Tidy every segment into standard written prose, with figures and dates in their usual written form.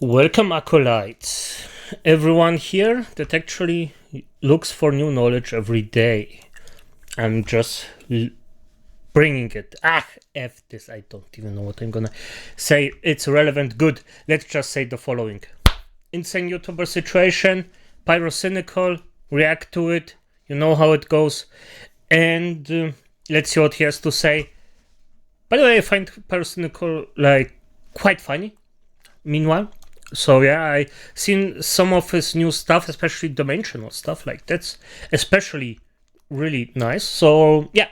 Welcome, acolytes. Everyone here that actually looks for new knowledge every day. I'm just bringing it. F this. I don't even know what I'm gonna say. It's relevant. Good. Let's just say the following. Insane YouTuber situation. Pyrocynical. React to it. You know how it goes. And let's see what he has to say. By the way, I find Pyrocynical quite funny. Meanwhile. So yeah, I seen some of his new stuff, especially dimensional stuff. That's especially really nice. So yeah,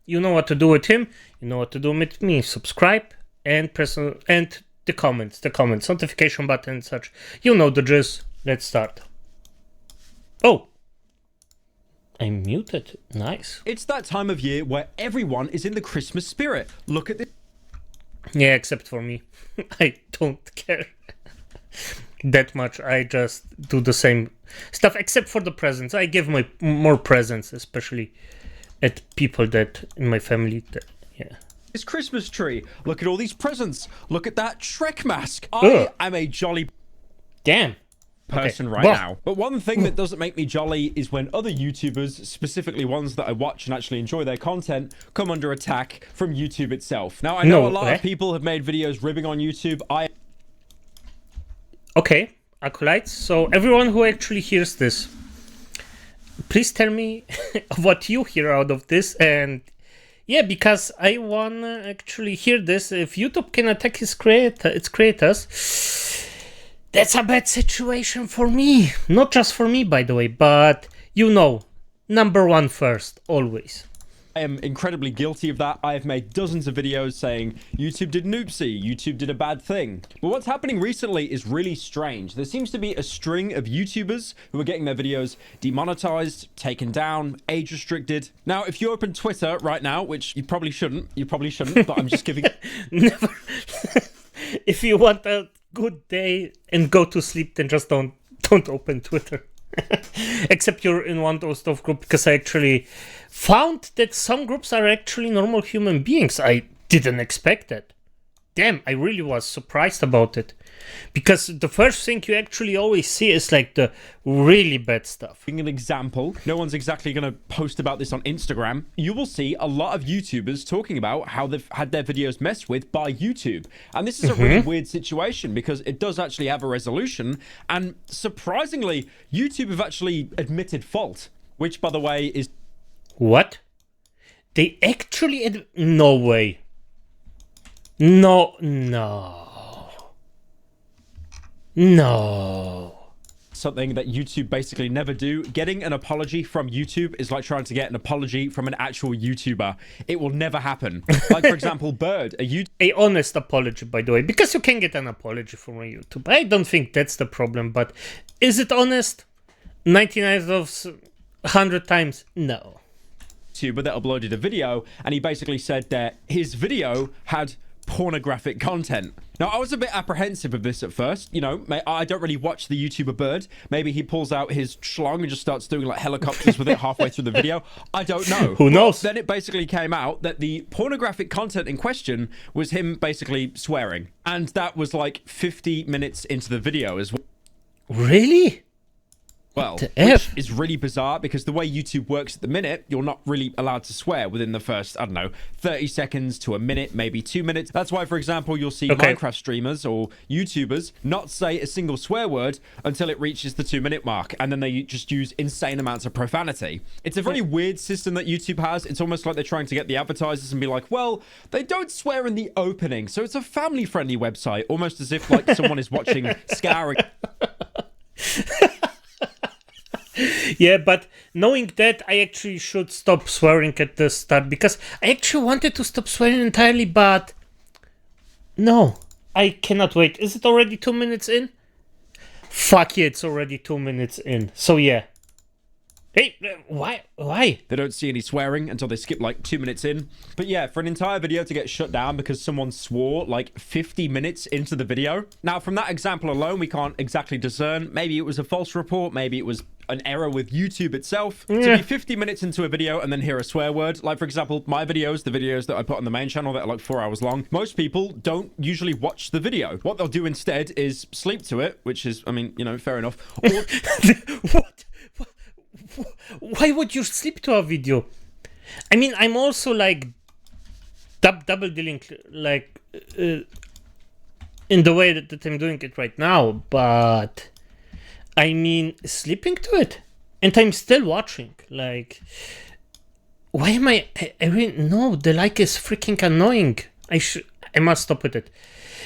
you know what to do with him. You know what to do with me. Subscribe and press and the comments, notification button and such. You know the gist. Let's start. Oh, I'm muted. Nice. It's that time of year where everyone is in the Christmas spirit. Look at this. Yeah, except for me. I don't care that much. I just do the same stuff, except for the presents. I give my more presents, especially at people that in my family. This Christmas tree. Look at all these presents. Look at that Shrek mask. I am a jolly person right now. But one thing that doesn't make me jolly is when other YouTubers, specifically ones that I watch and actually enjoy their content, come under attack from YouTube itself. Now, I know a lot of people have made videos ribbing on YouTube. Okay, acolytes. So everyone who actually hears this, please tell me what you hear out of this. And yeah, because I want to actually hear this. If YouTube can attack its creators, that's a bad situation for me. Not just for me, by the way, but you know, number one first, always. I am incredibly guilty of that. I have made dozens of videos saying YouTube did an oopsie, YouTube did a bad thing. But what's happening recently is really strange. There seems to be a string of YouTubers who are getting their videos demonetized, taken down, age restricted. Now, if you open Twitter right now, which you probably shouldn't, but I'm just giving Never. If you want a good day and go to sleep, then just don't open Twitter. Except you're in one of those stuff groups, because I actually found that some groups are actually normal human beings. I didn't expect that. Damn, I really was surprised about it. Because the first thing you actually always see is the really bad stuff. Giving an example, no one's exactly going to post about this on Instagram. You will see a lot of YouTubers talking about how they've had their videos messed with by YouTube. And this is a really weird situation because it does actually have a resolution. And surprisingly, YouTube have actually admitted fault, which, by the way, is... What? They actually... No way. No. Something that YouTube basically never do. Getting an apology from YouTube is like trying to get an apology from an actual YouTuber. It will never happen. Like, for example, Bird, a honest apology, by the way, because you can get an apology from a YouTuber. I don't think that's the problem, but is it honest? 99 of 100 times, no. YouTuber that uploaded a video, and he basically said that his video had pornographic content. Now, I was a bit apprehensive of this at first. You know, I don't really watch the YouTuber Bird. Maybe he pulls out his schlong and just starts doing helicopters with it halfway through the video. I don't know. Who knows? Then it basically came out that the pornographic content in question was him basically swearing. And that was 50 minutes into the video as well. Really? Well, which is really bizarre because the way YouTube works at the minute, you're not really allowed to swear within the first, 30 seconds to a minute, maybe 2 minutes. That's why, for example, you'll see Minecraft streamers or YouTubers not say a single swear word until it reaches the 2-minute mark. And then they just use insane amounts of profanity. It's a very weird system that YouTube has. It's almost like they're trying to get the advertisers and be like, well, they don't swear in the opening. So it's a family-friendly website, almost as if someone is watching Scouring. Yeah, but knowing that, I actually should stop swearing at the start, because I actually wanted to stop swearing entirely, but no, I cannot wait. Is it already 2 minutes in? Fuck yeah, it's already 2 minutes in. So yeah. Hey, why? They don't see any swearing until they skip 2 minutes in. But yeah, for an entire video to get shut down because someone swore 50 minutes into the video. Now, from that example alone, we can't exactly discern. Maybe it was a false report. Maybe it was an error with YouTube itself. To be 50 minutes into a video and then hear a swear word, like for example, my videos, the videos that I put on the main channel that are like 4 hours long, most people don't usually watch the video. What they'll do instead is sleep to it, which is, I mean, you know, fair enough. Or What? Why would you sleep to a video? I mean, I'm also like double dealing, like in the way that I'm doing it right now, but I mean, sleeping to it, and I'm still watching. Like, why am I mean, no, the like is freaking annoying. I must stop with it.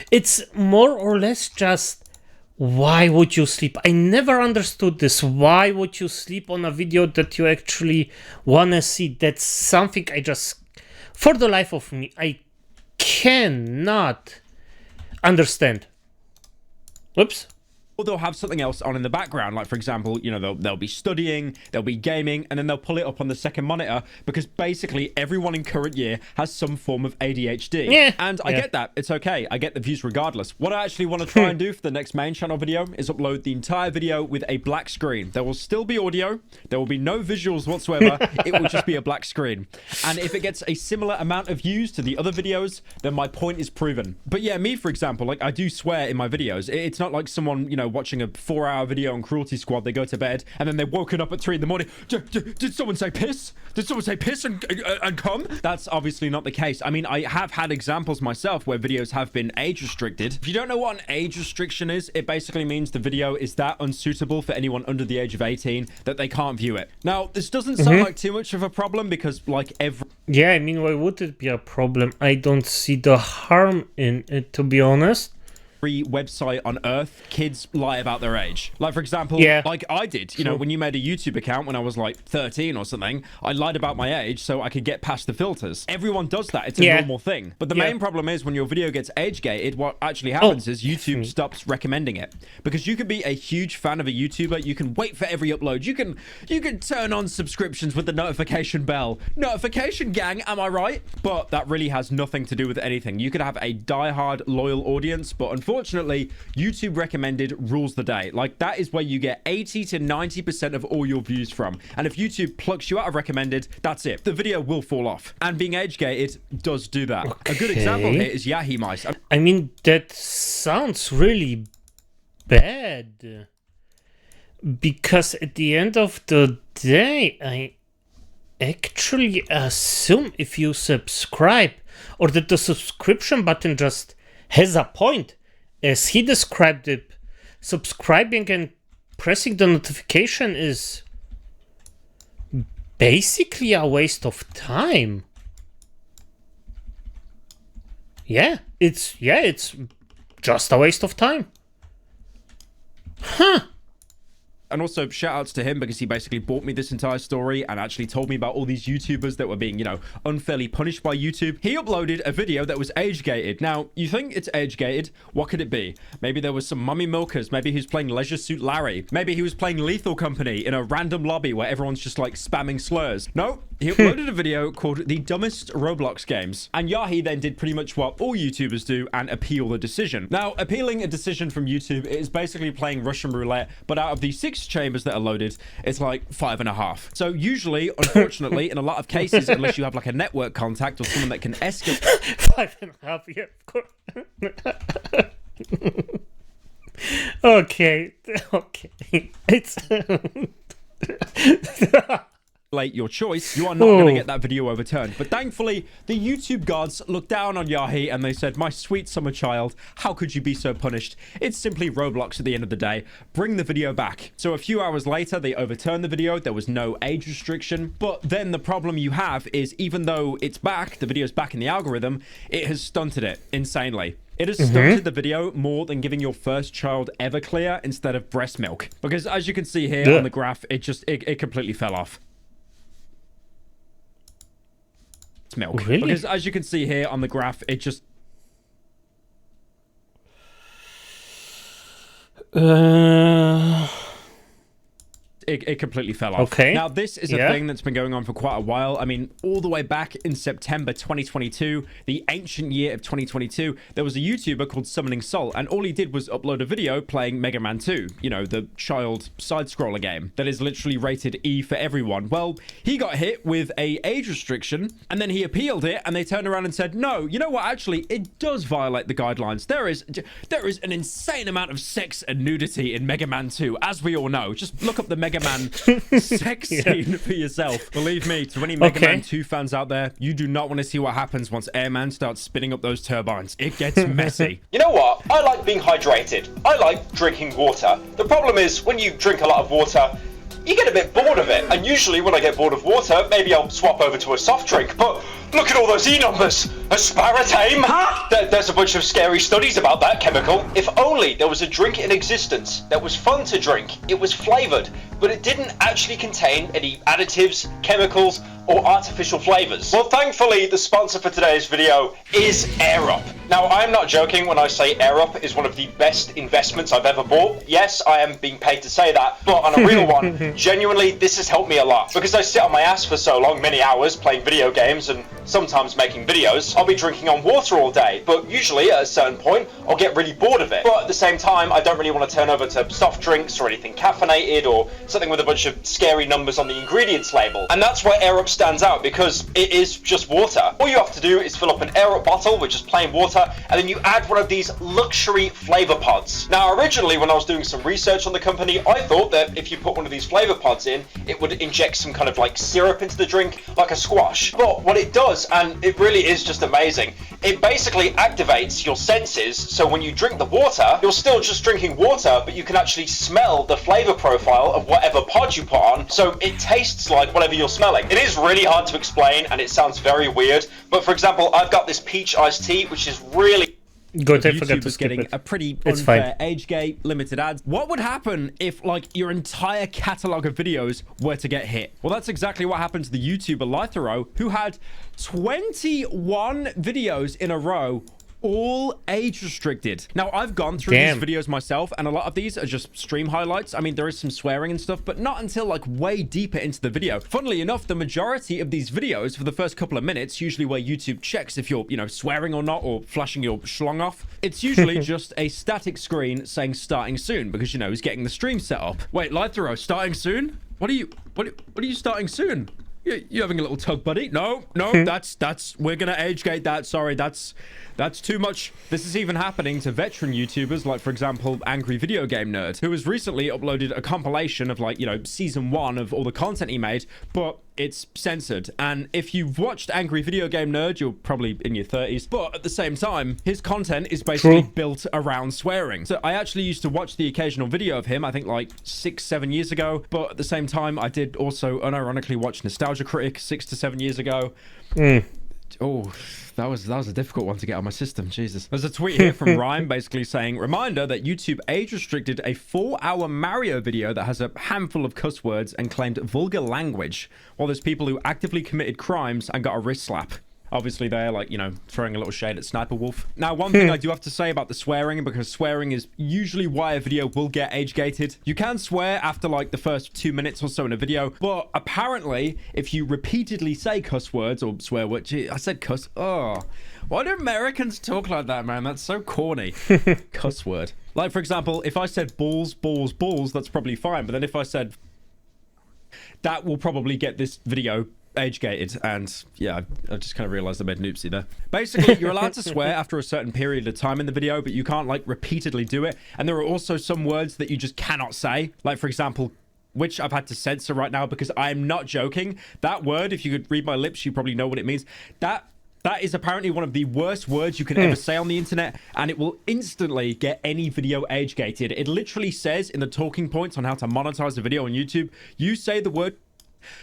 It's more or less just, why would you sleep? I never understood this. Why would you sleep on a video that you actually wanna see? That's something I just, for the life of me, I cannot understand. Whoops. Or they'll have something else on in the background, like for example, you know, they'll be studying, they'll be gaming, and then they'll pull it up on the second monitor, because basically everyone in current year has some form of ADHD. Yeah. And I get that. It's okay. I get the views regardless. What I actually want to try and do for the next main channel video is upload the entire video with a black screen. There will still be audio. There will be no visuals whatsoever. It will just be a black screen. And if it gets a similar amount of views to the other videos, then my point is proven. But yeah, me, for example, like I do swear in my videos. It's not like someone, you know, watching a 4-hour video on Cruelty Squad, they go to bed and then they're woken up at 3 in the morning. Did someone say piss? Did someone say piss and come? That's obviously not the case. I mean, I have had examples myself where videos have been age restricted. If you don't know what an age restriction is, it basically means the video is that unsuitable for anyone under the age of 18 that they can't view it. Now, this doesn't sound like too much of a problem, because like yeah, I mean, why would it be a problem? I don't see the harm in it, to be honest. every website on earth, kids lie about their age. Like, for example, like I did, you know, when you made a YouTube account when I was like 13 or something, I lied about my age so I could get past the filters. Everyone does that. It's a normal thing. But the main problem is when your video gets age gated, what actually happens is YouTube stops recommending it. Because you can be a huge fan of a YouTuber, you can wait for every upload, you can turn on subscriptions with the notification bell. Notification gang, am I right? But that really has nothing to do with anything. You could have a diehard loyal audience, but unfortunately, YouTube recommended rules the day. Like, that is where you get 80 to 90% of all your views from. And if YouTube plucks you out of recommended, that's it. The video will fall off. And being age gated does do that. A good example here is Yahi Mice. I mean, that sounds really bad. Because at the end of the day, I actually assume if you subscribe, or that the subscription button just has a point, as he described it, subscribing and pressing the notification is basically a waste of time. It's just a waste of time. Huh. And also, shout outs to him because he basically bought me this entire story and actually told me about all these YouTubers that were being, you know, unfairly punished by YouTube. He uploaded a video that was age gated. Now, you think it's age gated? What could it be? Maybe there was some mummy milkers. Maybe he was playing Leisure Suit Larry. Maybe he was playing Lethal Company in a random lobby where everyone's just like spamming slurs. No, he uploaded a video called The Dumbest Roblox Games. And Yahi then did pretty much what all YouTubers do and appeal the decision. Now, appealing a decision from YouTube is basically playing Russian roulette, but out of the 6 chambers that are loaded, it's like 5.5. So usually, unfortunately, in a lot of cases, unless you have like a network contact or someone that can escalate 5.5, yeah, of course. Okay. It's your choice, you are not going to get that video overturned. But thankfully, the YouTube gods looked down on Yahi and they said, my sweet summer child, how could you be so punished? It's simply Roblox at the end of the day. Bring the video back. So a few hours later, they overturned the video. There was no age restriction. But then the problem you have is, even though it's back, the video's back in the algorithm, it has stunted it insanely. It has stunted the video more than giving your first child Everclear instead of breast milk. Because as you can see here on the graph, it completely fell off. Milk. Really? Because as you can see here on the graph, it just it completely fell off. Okay. Now, this is a thing that's been going on for quite a while. I mean, all the way back in September 2022, the ancient year of 2022, there was a YouTuber called SmilingLich, and all he did was upload a video playing Mega Man 2, you know, the child side-scroller game that is literally rated E for everyone. Well, he got hit with a age restriction, and then he appealed it, and they turned around and said, no, you know what, actually, it does violate the guidelines. There is an insane amount of sex and nudity in Mega Man 2, as we all know. Just look up the Mega Man sex scene for yourself. Believe me, to any Mega Man 2 fans out there, you do not want to see what happens once Airman starts spinning up those turbines. It gets messy. You know what? I like being hydrated. I like drinking water. The problem is, when you drink a lot of water, you get a bit bored of it. And usually when I get bored of water, maybe I'll swap over to a soft drink. But look at all those E numbers. Aspartame. There's a bunch of scary studies about that chemical. If only there was a drink in existence that was fun to drink. It was flavored, but it didn't actually contain any additives, chemicals, or artificial flavors. Well, thankfully, the sponsor for today's video is AirUp. Now, I'm not joking when I say AirUp is one of the best investments I've ever bought. Yes, I am being paid to say that, but on a real one, genuinely, this has helped me a lot. Because I sit on my ass for so long, many hours, playing video games and sometimes making videos, I'll be drinking on water all day. But usually, at a certain point, I'll get really bored of it. But at the same time, I don't really want to turn over to soft drinks or anything caffeinated or something with a bunch of scary numbers on the ingredients label. And that's where AirUp stands out, because it is just water. All you have to do is fill up an AirUp bottle with just plain water, and then you add one of these luxury flavor pods. Now, originally, when I was doing some research on the company, I thought that if you put one of these flavor pods in, it would inject some kind of like syrup into the drink, like a squash. But what it does, and it really is just amazing, it basically activates your senses, so when you drink the water, you're still just drinking water, but you can actually smell the flavor profile of whatever pod you put on, so it tastes like whatever you're smelling. It is really hard to explain, and it sounds very weird, but for example, I've got this peach iced tea, which is really good. I forgot to getting a pretty unfair age gate, limited ads. What would happen if like your entire catalog of videos were to get hit? Well, that's exactly what happened to the YouTuber Lythero, who had 21 videos in a row, all age restricted. Now, I've gone through these videos myself, and a lot of these are just stream highlights. I mean, there is some swearing and stuff, but not until like way deeper into the video. Funnily enough, the majority of these videos for the first couple of minutes, usually where YouTube checks if you're, you know, swearing or not, or flashing your schlong off, it's usually just a static screen saying starting soon, because, you know, he's getting the stream set up. Wait, Lythero, starting soon? What are you starting soon? You having a little tug, buddy? No, that's we're gonna age gate that. Sorry, that's too much. This is even happening to veteran YouTubers, like for example, Angry Video Game Nerd, who has recently uploaded a compilation of like, you know, season 1 of all the content he made, but it's censored. And if you've watched Angry Video Game Nerd, you're probably in your 30s, but at the same time, his content is basically built around swearing. So I actually used to watch the occasional video of him, I think like 6-7 years ago, but at the same time, I did also unironically watch Nostalgia Critic 6 to 7 years ago. Oh, that was a difficult one to get on my system. Jesus. There's a tweet here from Ryan basically saying, reminder that YouTube age restricted a 4-hour Mario video that has a handful of cuss words and claimed vulgar language, while there's people who actively committed crimes and got a wrist slap. Obviously, they're like, you know, throwing a little shade at Sniper Wolf. Now, one thing I do have to say about the swearing, because swearing is usually why a video will get age-gated. You can swear after like the first 2 minutes or so in a video, but apparently, if you repeatedly say cuss words or swear words, gee, I said cuss. Oh, why do Americans talk like that, man? That's so corny. Cuss word. Like, for example, if I said balls, balls, balls, that's probably fine. But then if I said, that will probably get this video age gated, and yeah, I just kind of realized I made an oopsie there. Basically, you're allowed to swear after a certain period of time in the video, but you can't like repeatedly do it. And there are also some words that you just cannot say, like for example, which I've had to censor right now because I'm not joking. That word, if you could read my lips, you probably know what it means. That is apparently one of the worst words you can ever say on the internet, and it will instantly get any video age gated. It literally says in the talking points on how to monetize a video on YouTube, you say the word,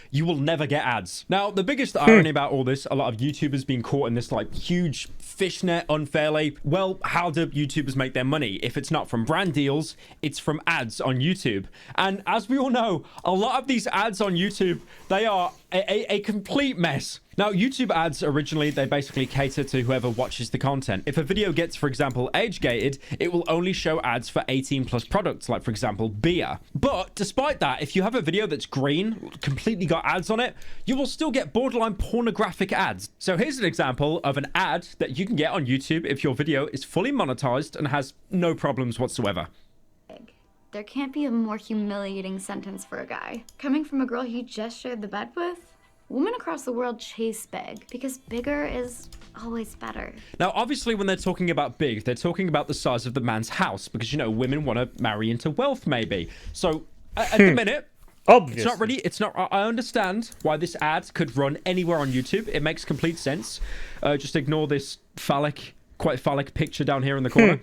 you will never get ads. Now, the biggest irony about all this, a lot of YouTubers being caught in this like huge fishnet unfairly. Well, how do YouTubers make their money? If it's not from brand deals, it's from ads on YouTube. And as we all know, a lot of these ads on YouTube, they are a complete mess. Now, YouTube ads originally, they basically cater to whoever watches the content. If a video gets, for example, age-gated, it will only show ads for 18+ products, like, for example, beer. But despite that, if you have a video that's green, completely got ads on it, you will still get borderline pornographic ads. So here's an example of an ad that you can get on YouTube if your video is fully monetized and has no problems whatsoever. There can't be a more humiliating sentence for a guy. Coming from a girl he just shared the bed with? Women across the world chase big because bigger is always better. Now, obviously, when they're talking about big, they're talking about the size of the man's house because, you know, women want to marry into wealth, maybe. So at the minute, Obviously. it's not, I understand why this ad could run anywhere on YouTube. It makes complete sense. Just ignore this quite phallic picture down here in the corner.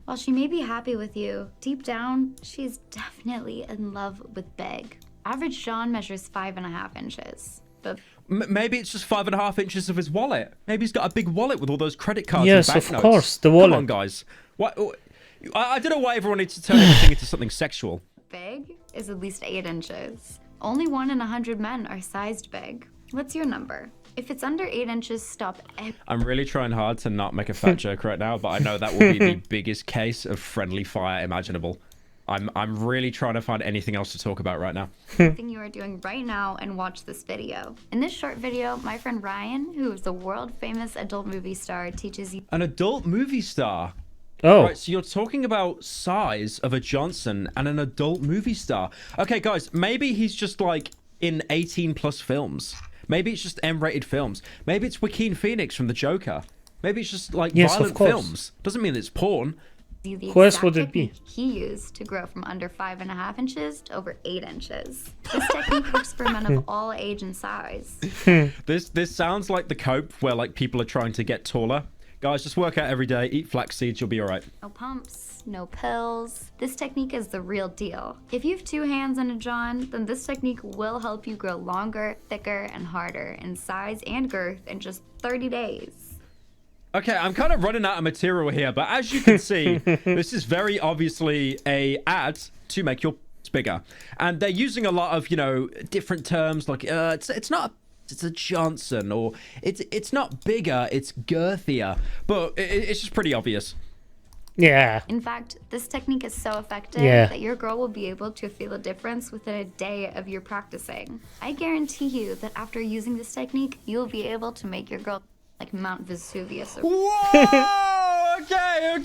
While she may be happy with you, deep down, she's definitely in love with big. Average John measures 5.5 inches. But maybe it's just 5.5 inches of his wallet. Maybe he's got a big wallet with all those credit cards Yes, and banknotes. of course, the wallet. Come on, guys. What? I don't know why everyone needs to turn everything into something sexual. big is at least 8 inches. Only 1 in 100 men are sized big. What's your number? If it's under 8 inches, stop. I'm really trying hard to not make a fat joke right now, but I know that will be the biggest case of friendly fire imaginable. I'm really trying to find anything else to talk about right now. Everything you are doing right now and watch this video. In this short video, my friend Ryan, who is a world famous adult movie star, teaches you An adult movie star? Oh. Right, so you're talking about size of a Johnson and an adult movie star. Okay, guys, maybe he's just like in 18+ films. Maybe it's just M-rated films. Maybe it's Joaquin Phoenix from The Joker. Maybe it's just like violent films. Doesn't mean it's porn. the Who else exact would it be? technique he used to grow from under 5.5 inches to over 8 inches. This technique works for men of all age and size. This sounds like the cope where like people are trying to get taller. Guys, just work out every day, eat flax seeds, you'll be all right. No pumps, no pills. This technique is the real deal. If you have 2 hands and a John, then this technique will help you grow longer, thicker, and harder in size and girth in just 30 days. Okay, I'm kind of running out of material here, but as you can see, this is very obviously a ad to make your bigger. And they're using a lot of, you know, different terms like it's not it's a Johnson, or it's not bigger, it's girthier. But it's just pretty obvious. Yeah. In fact, this technique is so effective that your girl will be able to feel a difference within a day of your practicing. I guarantee you that after using this technique, you'll be able to make your girl like Mount Vesuvius. Whoa! Okay.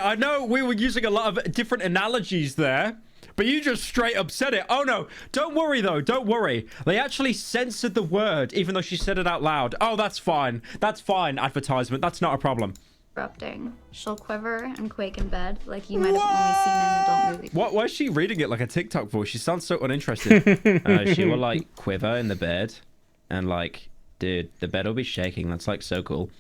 I know we were using a lot of different analogies there, but you just straight up said it. Oh no, don't worry though, don't worry. They actually censored the word, even though she said it out loud. Oh, that's fine. That's fine, advertisement. That's not a problem. Erupting. She'll quiver and quake in bed like you might have only seen in an adult movie. Why is she reading it like a TikTok voice? She sounds so uninterested. She will like quiver in the bed and like, dude, the bed will be shaking. That's like so cool.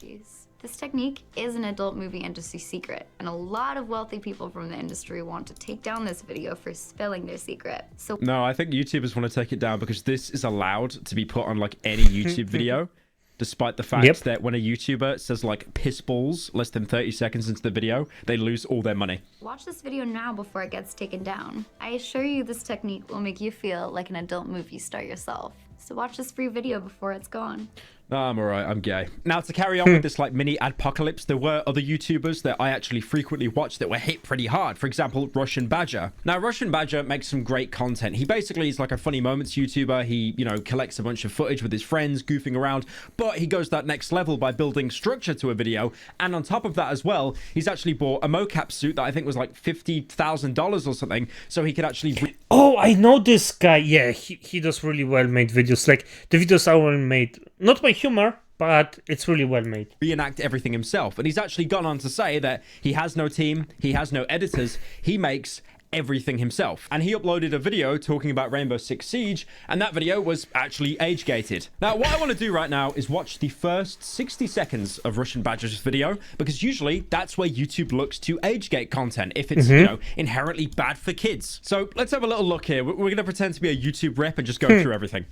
This technique is an adult movie industry secret, and a lot of wealthy people from the industry want to take down this video for spilling their secret. So no, I think YouTubers want to take it down because this is allowed to be put on like any YouTube video, despite the fact that when a YouTuber says like piss balls less than 30 seconds into the video, they lose all their money. Watch this video now before it gets taken down. I assure you this technique will make you feel like an adult movie star yourself. So watch this free video before it's gone. Oh, I'm alright, I'm gay. Now, to carry on with this like mini adpocalypse, there were other YouTubers that I actually frequently watched that were hit pretty hard. For example, Russian Badger. Now, Russian Badger makes some great content. He basically is like a funny moments YouTuber. He, you know, collects a bunch of footage with his friends goofing around, but he goes that next level by building structure to a video. And on top of that as well, he's actually bought a mocap suit that I think was like $50,000 or something, so he could actually... Oh, I know this guy. Yeah, he does really well made videos. Like, the videos are well made. Not my humor, but it's really well made. Reenact everything himself. And he's actually gone on to say that he has no team, he has no editors, he makes everything himself. And he uploaded a video talking about Rainbow Six Siege, and that video was actually age-gated. Now, what I want to do right now is watch the first 60 seconds of Russian Badger's video, because usually that's where YouTube looks to age-gate content if it's, you know, inherently bad for kids. So let's have a little look here. We're going to pretend to be a YouTube rep and just go through everything.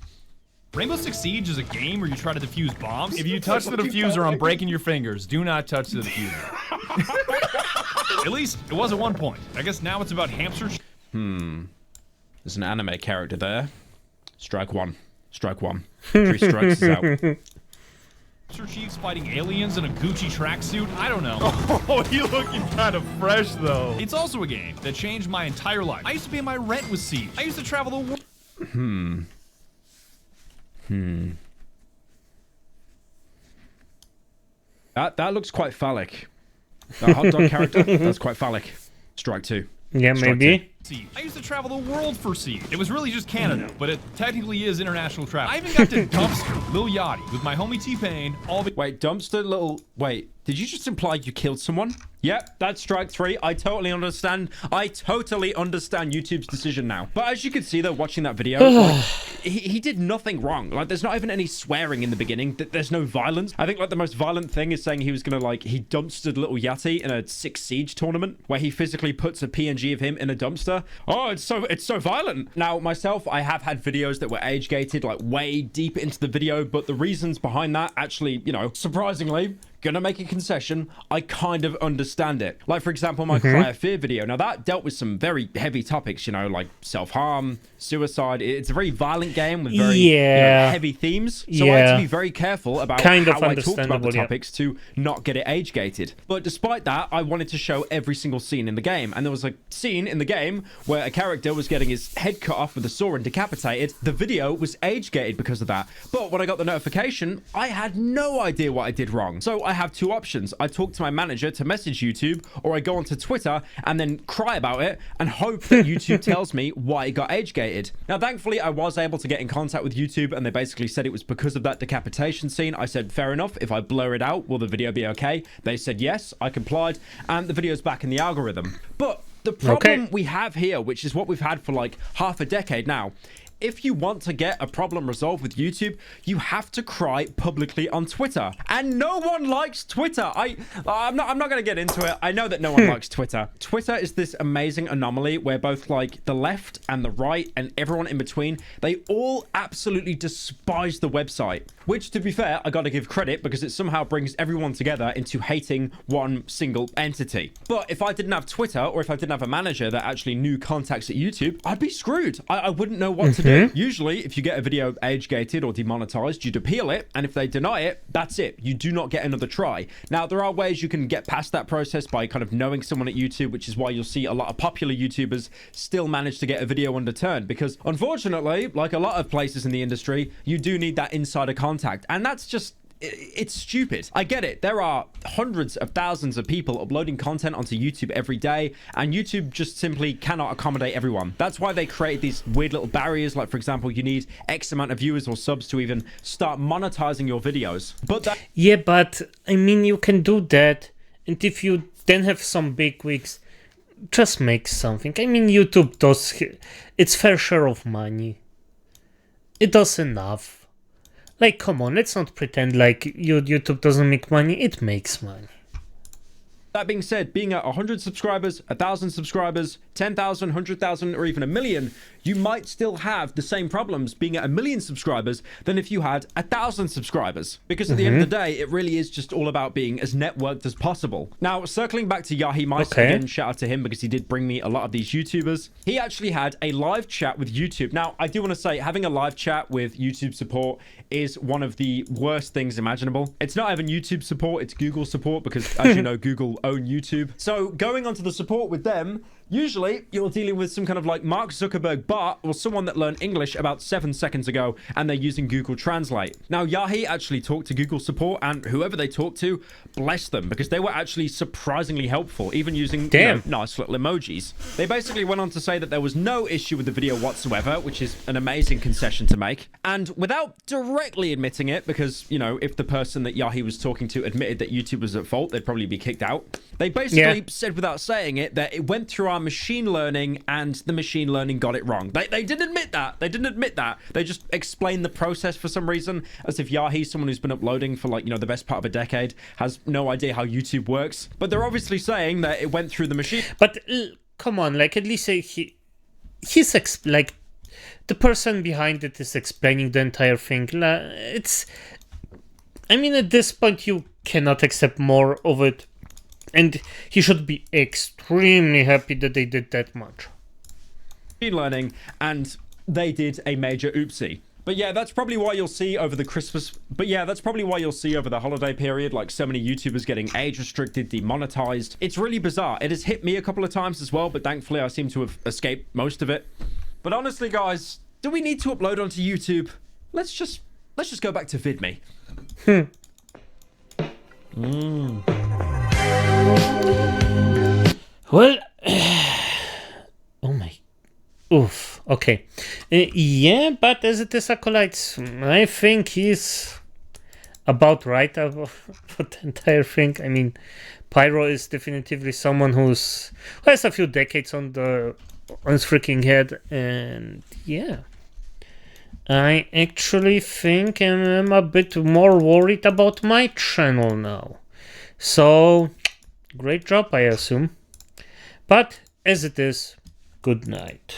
Rainbow Six Siege is a game where you try to defuse bombs. If you touch the diffuser, I'm breaking your fingers. Do not touch the diffuser. At least it was at one point. I guess now it's about hamsters. There's an anime character there. Strike one. Strike 1. 3 strikes is out. Master Chief's fighting aliens in a Gucci tracksuit? I don't know. Oh, you looking kind of fresh, though. It's also a game that changed my entire life. I used to pay my rent with Siege. I used to travel the world. That looks quite phallic. That hot dog character, that's quite phallic. Strike 2. Yeah, Strike maybe. I used to travel the world for Siege. It was really just Canada, but it technically is international travel. I even got to Dumpster, Lil Yachty, with my homie T-Pain, Wait, Dumpster, Wait, did you just imply you killed someone? Yep, that's strike 3. I totally understand YouTube's decision now. But as you can see, though, watching that video, like, he did nothing wrong. Like, there's not even any swearing in the beginning. There's no violence. I think, like, the most violent thing is saying he was gonna, like, he dumpstered Little Yachty in a 6 Siege tournament where he physically puts a PNG of him in a dumpster. Oh, it's so violent. Now, myself, I have had videos that were age-gated, like, way deep into the video, but the reasons behind that actually, you know, surprisingly, gonna make a concession, I kind of understand it. Like, for example, my Cry of Fear video. Now, that dealt with some very heavy topics, you know, like self-harm, suicide. It's a very violent game with very you know, heavy themes. So I had to be very careful about how I talked about the topics to not get it age-gated. But despite that, I wanted to show every single scene in the game. And there was a scene in the game where a character was getting his head cut off with a saw and decapitated. The video was age-gated because of that. But when I got the notification, I had no idea what I did wrong. So I have 2 options. I talk to my manager to message YouTube, or I go onto Twitter and then cry about it and hope that YouTube tells me why it got age-gated. Now, thankfully, I was able to get in contact with YouTube, and they basically said it was because of that decapitation scene. I said, fair enough. If I blur it out, will the video be okay? They said yes. I complied, and the video's back in the algorithm. But the problem we have here, which is what we've had for like half a decade now, if you want to get a problem resolved with YouTube, you have to cry publicly on Twitter. And no one likes Twitter. I'm not going to get into it. I know that no one likes Twitter. Twitter is this amazing anomaly where both like the left and the right and everyone in between, they all absolutely despise the website. Which, to be fair, I got to give credit because it somehow brings everyone together into hating one single entity. But if I didn't have Twitter, or if I didn't have a manager that actually knew contacts at YouTube, I'd be screwed. I wouldn't know what to do. Usually, if you get a video age-gated or demonetized, you'd appeal it, and if they deny it, that's it. You do not get another try. Now, there are ways you can get past that process by kind of knowing someone at YouTube, which is why you'll see a lot of popular YouTubers still manage to get a video underturned, because unfortunately, like a lot of places in the industry, you do need that insider contact, and that's just it's stupid. I get it. There are hundreds of thousands of people uploading content onto YouTube every day, and YouTube just simply cannot accommodate everyone. That's why they create these weird little barriers. Like, for example, you need X amount of viewers or subs to even start monetizing your videos. But that... Yeah, but I mean, you can do that. And if you then have some big wigs, just make something. I mean, YouTube does its fair share of money. It does enough. Like, come on, let's not pretend like YouTube doesn't make money. It makes money. That being said, being at 100 subscribers, 1,000 subscribers, 10,000, 100,000, or even 1 million, you might still have the same problems being at 1 million subscribers than if you had 1,000 subscribers. Because at the end of the day, it really is just all about being as networked as possible. Now, circling back to Yahi Meister, again, shout out to him because he did bring me a lot of these YouTubers. He actually had a live chat with YouTube. Now, I do want to say, having a live chat with YouTube support is one of the worst things imaginable. It's not even YouTube support, it's Google support, because as you know, Google own YouTube. So going onto the support with them, usually you're dealing with some kind of like Mark Zuckerberg bot or someone that learned English about 7 seconds ago, and they're using Google Translate. Now, Yahi actually talked to Google support, and whoever they talked to, bless them, because they were actually surprisingly helpful, even using you know, nice little emojis. They basically went on to say that there was no issue with the video whatsoever, which is an amazing concession to make. And without directly admitting it, because, you know, if the person that Yahi was talking to admitted that YouTube was at fault, they'd probably be kicked out. They basically said without saying it that it went through our machine learning and the machine learning got it wrong. They didn't admit that. They didn't admit that. They just explained the process for some reason, as if Yahi, someone who's been uploading for like, you know, the best part of a decade, has no idea how YouTube works. But they're obviously saying that it went through the machine. But come on, like at least he's like the person behind it is explaining the entire thing. It's, I mean, at this point you cannot accept more of it. And he should be extremely happy that they did that much. Learning, and they did a major oopsie. But yeah, that's probably why you'll see over the holiday period, like so many YouTubers getting age restricted, demonetized. It's really bizarre. It has hit me a couple of times as well, but thankfully I seem to have escaped most of it. But honestly, guys, do we need to upload onto YouTube? Let's just go back to VidMe. Well, oh my, oof. Okay, yeah, but as it is, Acolytes, I think he's about right about the entire thing. I mean, Pyro is definitively someone who has a few decades on his freaking head, and yeah, I actually think I'm a bit more worried about my channel now. So, great job, I assume. But as it is, good night.